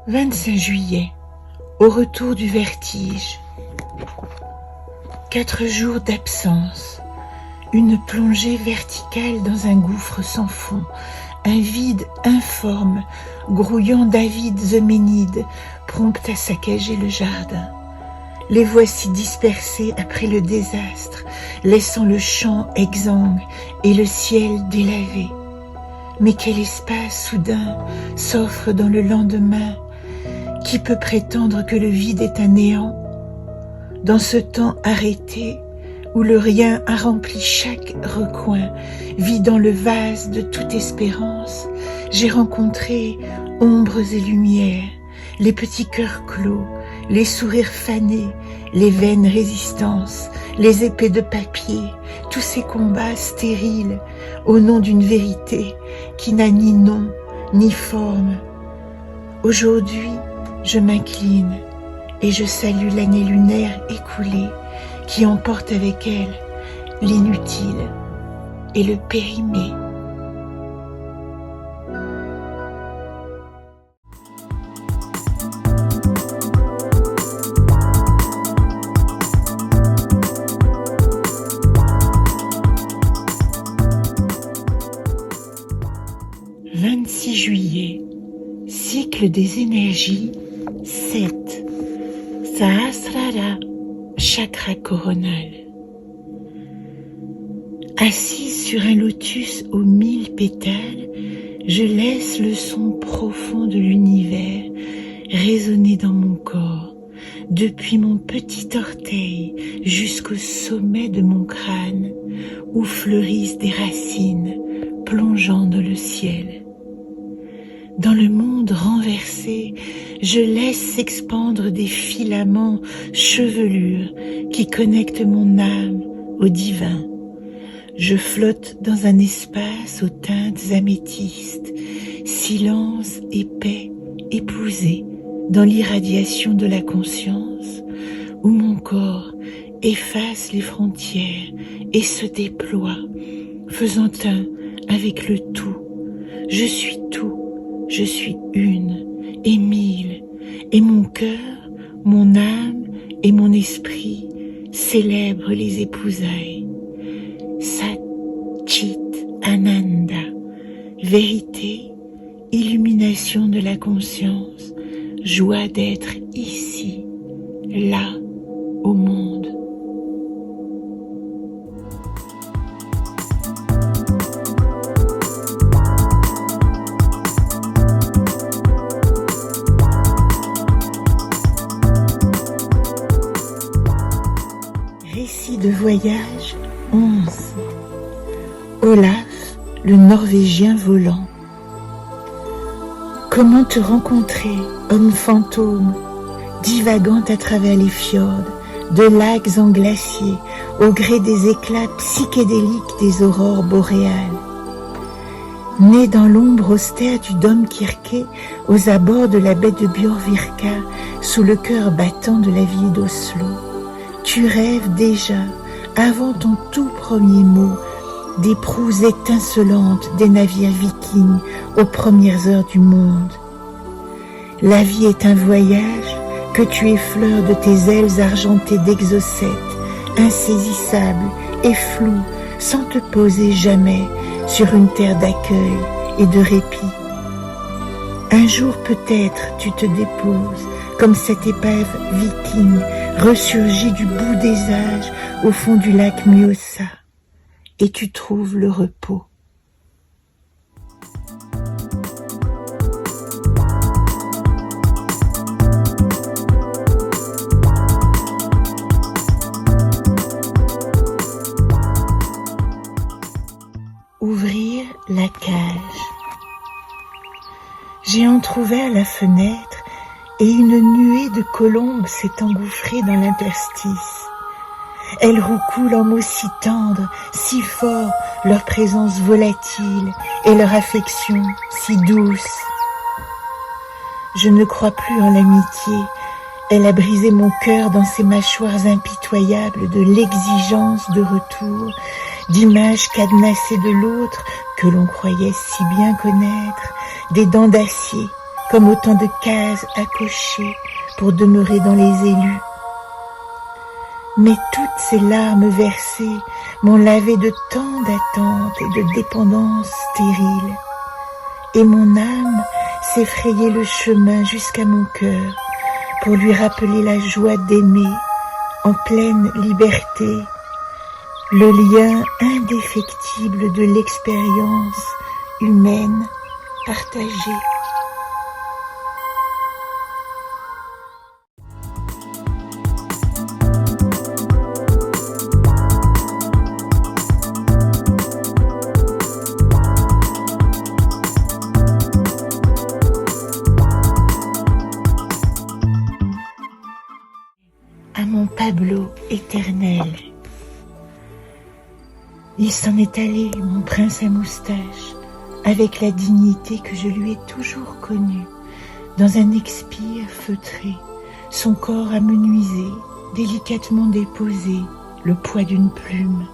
25 juillet, au retour du vertige. 4 jours d'absence, une plongée verticale dans un gouffre sans fond, un vide informe, grouillant d'avides homénides, prompt à saccager le jardin. Les voici dispersés après le désastre, laissant le champ exsangue et le ciel délavé. Mais quel espace soudain s'offre dans le lendemain? Qui peut prétendre que le vide est un néant? Dans ce temps arrêté, où le rien a rempli chaque recoin, vidant le vase de toute espérance, j'ai rencontré ombres et lumières, les petits cœurs clos, les sourires fanés, les vaines résistances, les épées de papier, tous ces combats stériles au nom d'une vérité qui n'a ni nom ni forme. Aujourd'hui, je m'incline et je salue l'année lunaire écoulée qui emporte avec elle l'inutile et le périmé. « 26 juillet, cycle des énergies 7, Sahasrara, chakra coronal. Assise sur un lotus aux 1000 pétales, je laisse le son profond de l'univers résonner dans mon corps, depuis mon petit orteil jusqu'au sommet de mon crâne, où fleurissent des racines plongeant dans le ciel. Dans le monde renversé, je laisse s'expandre des filaments chevelures qui connectent mon âme au divin. Je flotte dans un espace aux teintes améthystes, silence et paix épousés dans l'irradiation de la conscience, où mon corps efface les frontières et se déploie, faisant un avec le tout. Je suis tout. Je suis une et 1000, et mon cœur, mon âme et mon esprit célèbrent les épousailles. Sat Chit Ananda, vérité, illumination de la conscience, joie d'être ici, là, au monde. Récit de voyage 11. Olaf, le Norvégien volant. Comment te rencontrer, homme fantôme, divagant à travers les fjords, de lacs en glaciers, au gré des éclats psychédéliques des aurores boréales. Né dans l'ombre austère du dôme Kirké, aux abords de la baie de Björkvika, sous le cœur battant de la ville d'Oslo, tu rêves déjà, avant ton tout premier mot, des proues étincelantes des navires vikings aux premières heures du monde. La vie est un voyage que tu effleures de tes ailes argentées d'exocètes, insaisissable et flou, sans te poser jamais sur une terre d'accueil et de répit. Un jour peut-être tu te déposes comme cette épave viking ressurgie du bout des âges au fond du lac Mjøsa, et tu trouves le repos. Ouvrir la cage. J'ai entrouvert la fenêtre et une nuée de colombes s'est engouffrée dans l'interstice. Elles roucoulent en mots si tendres, si forts, leur présence volatile et leur affection si douce. Je ne crois plus en l'amitié, elle a brisé mon cœur dans ses mâchoires impitoyables de l'exigence de retour, d'images cadenassées de l'autre que l'on croyait si bien connaître, des dents d'acier comme autant de cases à cocher pour demeurer dans les élus. Mais toutes ces larmes versées m'ont lavé de tant d'attentes et de dépendances stériles, et mon âme s'est frayé le chemin jusqu'à mon cœur pour lui rappeler la joie d'aimer en pleine liberté, le lien indéfectible de l'expérience humaine partagée. À mon Pablo éternel. Il s'en est allé, mon prince à moustache, avec la dignité que je lui ai toujours connue, dans un expire feutré, son corps amenuisé, délicatement déposé, le poids d'une plume,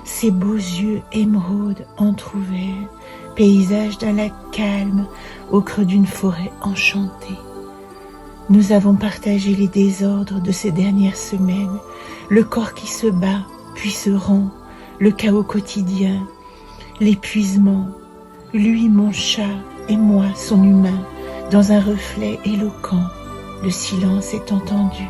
ses beaux yeux émeraudes entr'ouverts, paysage d'un lac calme au creux d'une forêt enchantée. Nous avons partagé les désordres de ces dernières semaines, le corps qui se bat, puis se rend, le chaos quotidien, l'épuisement, lui mon chat et moi son humain, dans un reflet éloquent, le silence est entendu.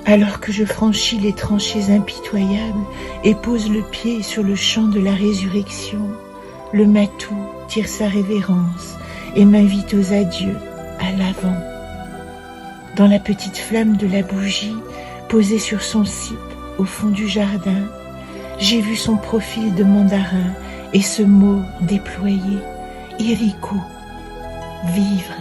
Alors que je franchis les tranchées impitoyables et pose le pied sur le champ de la résurrection, le matou tire sa révérence et m'invite aux adieux à l'avant. Dans la petite flamme de la bougie, posée sur son cipe au fond du jardin, j'ai vu son profil de mandarin et ce mot déployé, Iriku, vivre.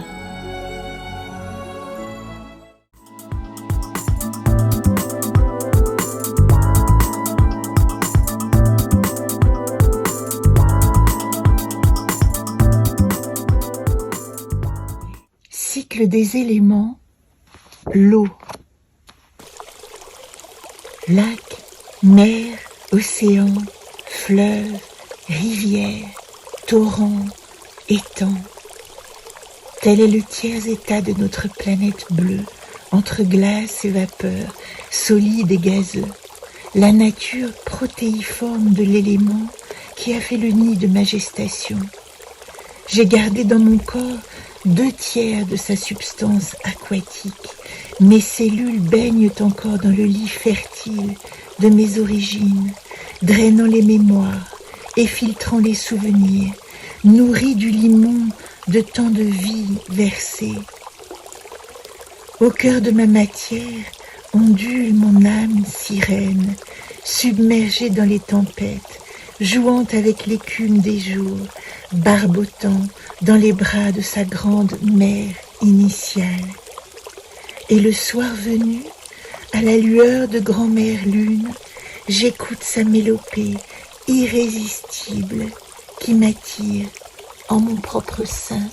Cycle des éléments. L'eau, lac, mer, océan, fleuve, rivière, torrent, étang. Tel est le tiers état de notre planète bleue, entre glace et vapeur, solide et gazeux. La nature protéiforme de l'élément qui a fait le nid de ma gestation. J'ai gardé dans mon corps 2/3 de sa substance aquatique. Mes cellules baignent encore dans le lit fertile de mes origines, drainant les mémoires et filtrant les souvenirs, nourris du limon de tant de vie versée. Au cœur de ma matière ondule mon âme sirène, submergée dans les tempêtes, jouant avec l'écume des jours, barbotant dans les bras de sa grande mère initiale. Et le soir venu, à la lueur de grand-mère lune, j'écoute sa mélopée irrésistible qui m'attire en mon propre sein.